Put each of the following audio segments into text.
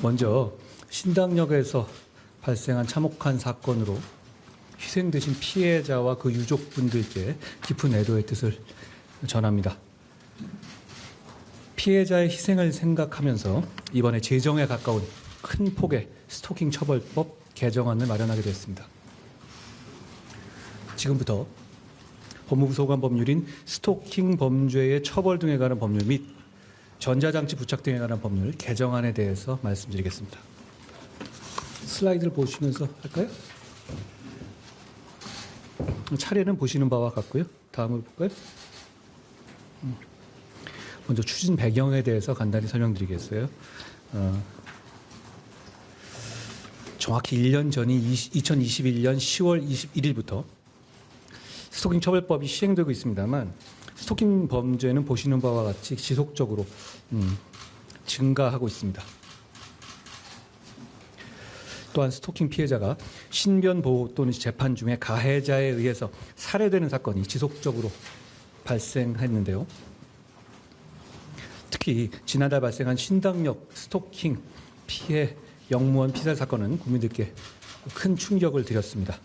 먼저 신당역에서 발생한 참혹한 사건으로 희생되신 피해자와 그 유족분들께 깊은 애도의 뜻을 전합니다. 피해자의 희생을 생각하면서 이번에 제정에 가까운 큰 폭의 스토킹 처벌법 개정안을 마련하게 됐습니다. 지금부터 법무부 소관 법률인 스토킹 범죄의 처벌 등에 관한 법률 및 전자장치 부착 등에 관한 법률 개정안에 대해서 말씀드리겠습니다. 슬라이드를 보시면서 할까요? 차례는 보시는 바와 같고요. 다음으로 볼까요? 먼저 추진 배경에 대해서 간단히 설명드리겠어요. 정확히 1년 전인 2021년 10월 21일부터 스토킹 처벌법이 시행되고 있습니다만 스토킹 범죄는 보시는 바와 같이 지속적으로 증가하고 있습니다. 또한 스토킹 피해자가 신변 보호 또는 재판 중에 가해자에 의해서 살해되는 사건이 지속적으로 발생했는데요. 특히 지난달 발생한 신당역 스토킹 피해 영무원 피살 사건은 국민들께 큰 충격을 드렸습니다.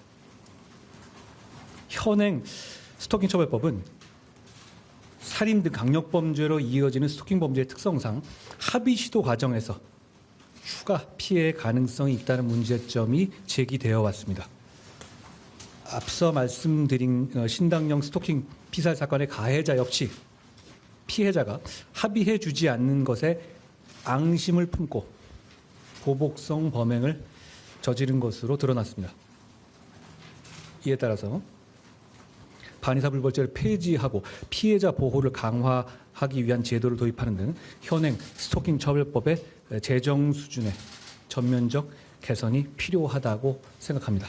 현행 스토킹 처벌법은 살인 등 강력범죄로 이어지는 스토킹 범죄의 특성상 합의 시도 과정에서 추가 피해의 가능성이 있다는 문제점이 제기되어 왔습니다. 앞서 말씀드린 신당역 스토킹 피살 사건의 가해자 역시 피해자가 합의해 주지 않는 것에 앙심을 품고 보복성 범행을 저지른 것으로 드러났습니다. 이에 따라서 반의사불벌죄를 폐지하고 피해자 보호를 강화하기 위한 제도를 도입하는 등 현행 스토킹 처벌법의 제정 수준의 전면적 개선이 필요하다고 생각합니다.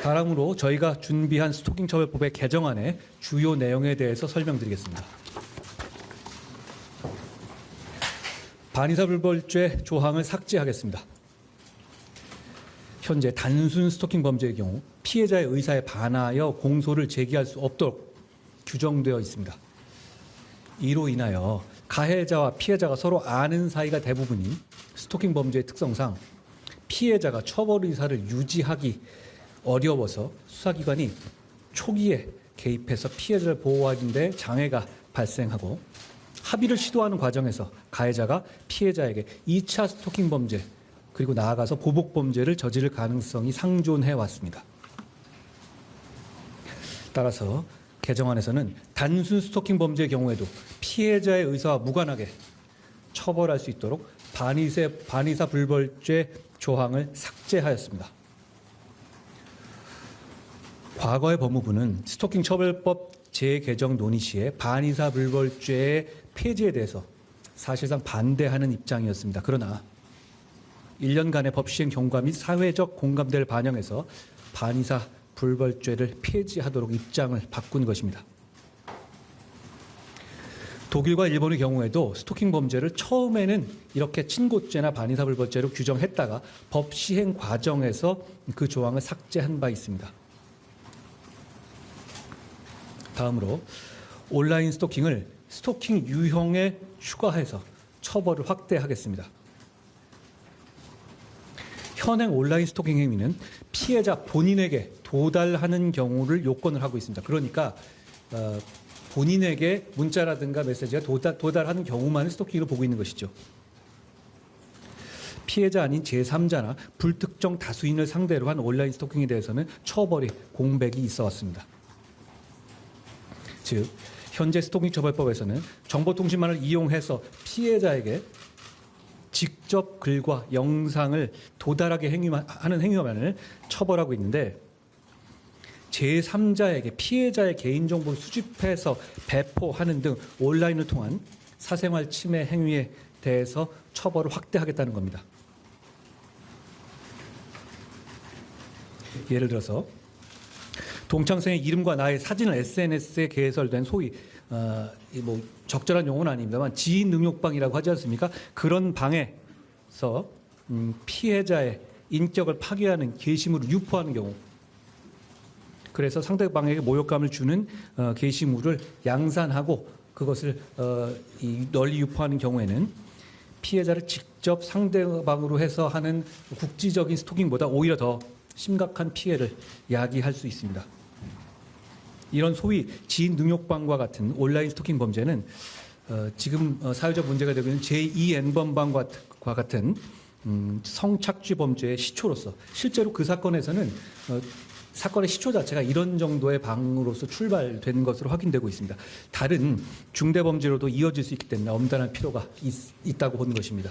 다음으로 저희가 준비한 스토킹 처벌법의 개정안의 주요 내용에 대해서 설명드리겠습니다. 반의사불벌죄 조항을 삭제하겠습니다. 현재 단순 스토킹 범죄의 경우 피해자의 의사에 반하여 공소를 제기할 수 없도록 규정되어 있습니다. 이로 인하여 가해자와 피해자가 서로 아는 사이가 대부분인 스토킹 범죄의 특성상 피해자가 처벌 의사를 유지하기 어려워서 수사기관이 초기에 개입해서 피해자를 보호하는 데 장애가 발생하고 합의를 시도하는 과정에서 가해자가 피해자에게 2차 스토킹 범죄 그리고 나아가서 보복 범죄를 저지를 가능성이 상존해 왔습니다. 따라서 개정안에서는 단순 스토킹 범죄의 경우에도 피해자의 의사와 무관하게 처벌할 수 있도록 반의사 불벌죄 조항을 삭제하였습니다. 과거의 법무부는 스토킹 처벌법 재개정 논의 시에 반의사 불벌죄의 폐지에 대해서 사실상 반대하는 입장이었습니다. 그러나 1년간의 법 시행 경과 및 사회적 공감대를 반영해서 반의사 불벌죄를 폐지하도록 입장을 바꾼 것입니다. 독일과 일본의 경우에도 스토킹 범죄를 처음에는 이렇게 친고죄나 반의사 불벌죄로 규정했다가 법 시행 과정에서 그 조항을 삭제한 바 있습니다. 다음으로 온라인 스토킹을 스토킹 유형에 추가해서 처벌을 확대하겠습니다. 현행 온라인 스토킹 행위는 피해자 본인에게 도달하는 경우를 요건을 하고 있습니다. 그러니까 본인에게 문자라든가 메시지가 도달하는 경우만 스토킹으로 보고 있는 것이죠. 피해자 아닌 제3자나 불특정 다수인을 상대로 한 온라인 스토킹에 대해서는 처벌이 공백이 있어 왔습니다. 즉 현재 스토킹 처벌법에서는 정보통신망을 이용해서 피해자에게 직접 글과 영상을 도달하게 하는 행위만을 처벌하고 있는데 제3자에게 피해자의 개인정보를 수집해서 배포하는 등 온라인을 통한 사생활 침해 행위에 대해서 처벌을 확대하겠다는 겁니다. 예를 들어서 동창생의 이름과 나의 사진을 SNS에 개설된 소위 적절한 용어는 아닙니다만 지인 능욕방이라고 하지 않습니까? 그런 방에서 피해자의 인격을 파괴하는 게시물을 유포하는 경우, 그래서 상대방에게 모욕감을 주는 게시물을 양산하고 그것을 널리 유포하는 경우에는 피해자를 직접 상대방으로 해서 하는 국지적인 스토킹보다 오히려 더 심각한 피해를 야기할 수 있습니다. 이런 소위 지인 능욕방과 같은 온라인 스토킹 범죄는 지금 사회적 문제가 되고 있는 제2N번방과 같은 성착취 범죄의 시초로서 실제로 그 사건에서는 사건의 시초 자체가 이런 정도의 방으로서 출발된 것으로 확인되고 있습니다. 다른 중대 범죄로도 이어질 수 있기 때문에 엄단할 필요가 있다고 보는 것입니다.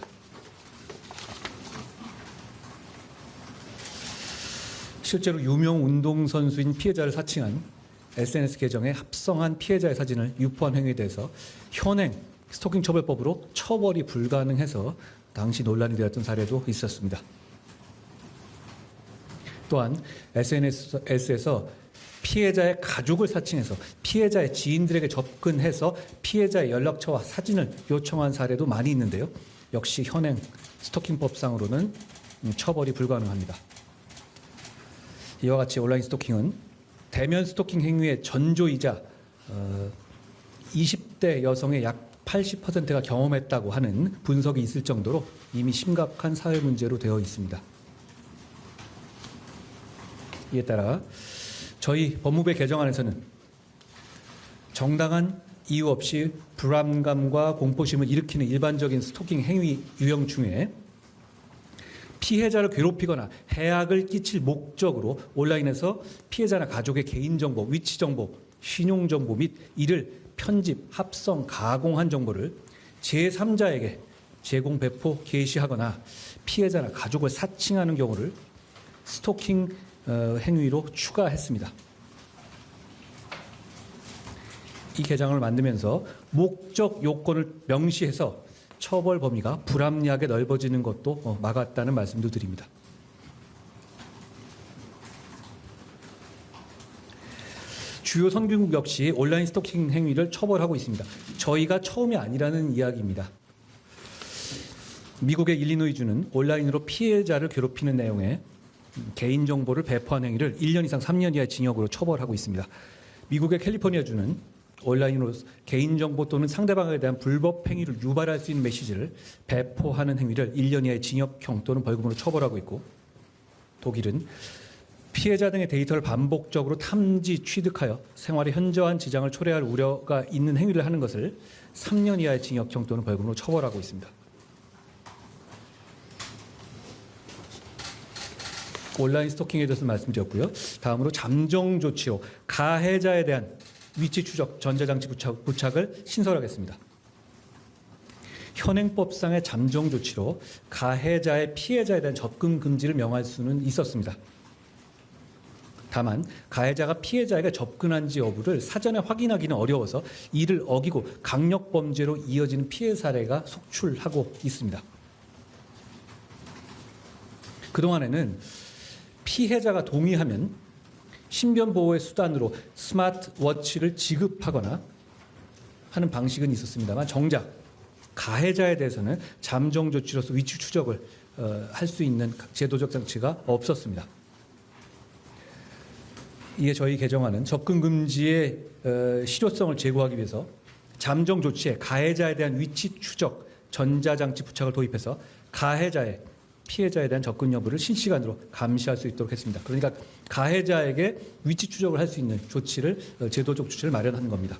실제로 유명 운동선수인 피해자를 사칭한 SNS 계정에 합성한 피해자의 사진을 유포한 행위에 대해서 현행 스토킹 처벌법으로 처벌이 불가능해서 당시 논란이 되었던 사례도 있었습니다. 또한 SNS에서 피해자의 가족을 사칭해서 피해자의 지인들에게 접근해서 피해자의 연락처와 사진을 요청한 사례도 많이 있는데요. 역시 현행 스토킹법상으로는 처벌이 불가능합니다. 이와 같이 온라인 스토킹은 대면 스토킹 행위의 전조이자 20대 여성의 약 80%가 경험했다고 하는 분석이 있을 정도로 이미 심각한 사회 문제로 되어 있습니다. 이에 따라 저희 법무부의 개정안에서는 정당한 이유 없이 불안감과 공포심을 일으키는 일반적인 스토킹 행위 유형 중에 피해자를 괴롭히거나 해악을 끼칠 목적으로 온라인에서 피해자나 가족의 개인정보, 위치정보, 신용정보 및 이를 편집, 합성, 가공한 정보를 제3자에게 제공, 배포, 게시하거나 피해자나 가족을 사칭하는 경우를 스토킹 행위로 추가했습니다. 이 개정을 만들면서 목적 요건을 명시해서 처벌 범위가 불합리하게 넓어지는 것도 막았다는 말씀도 드립니다. 주요 선진국 역시 온라인 스토킹 행위를 처벌하고 있습니다. 저희가 처음이 아니라는 이야기입니다. 미국의 일리노이주는 온라인으로 피해자를 괴롭히는 내용의 개인정보를 배포한 행위를 1년 이상 3년 이하의 징역으로 처벌하고 있습니다. 미국의 캘리포니아주는 온라인으로 개인정보 또는 상대방에 대한 불법 행위를 유발할 수 있는 메시지를 배포하는 행위를 1년 이하의 징역형 또는 벌금으로 처벌하고 있고, 독일은 피해자 등의 데이터를 반복적으로 탐지, 취득하여 생활에 현저한 지장을 초래할 우려가 있는 행위를 하는 것을 3년 이하의 징역형 또는 벌금으로 처벌하고 있습니다. 온라인 스토킹에 대해서 말씀드렸고요. 다음으로 잠정 조치로 가해자에 대한 위치 추적, 전자장치 부착을 신설하겠습니다. 현행법상의 잠정 조치로 가해자의 피해자에 대한 접근 금지를 명할 수는 있었습니다. 다만 가해자가 피해자에게 접근한지 여부를 사전에 확인하기는 어려워서 이를 어기고 강력범죄로 이어지는 피해 사례가 속출하고 있습니다. 그동안에는 피해자가 동의하면 신변 보호의 수단으로 스마트워치를 지급하거나 하는 방식은 있었습니다만 정작 가해자에 대해서는 잠정 조치로서 위치 추적을 할 수 있는 제도적 장치가 없었습니다. 이에 저희 개정안은 접근 금지의 실효성을 제고하기 위해서 잠정 조치에 가해자에 대한 위치 추적 전자장치 부착을 도입해서 가해자의 피해자에 대한 접근 여부를 실시간으로 감시할 수 있도록 했습니다. 그러니까 가해자에게 위치 추적을 할 수 있는 조치를 제도적 조치를 마련하는 겁니다.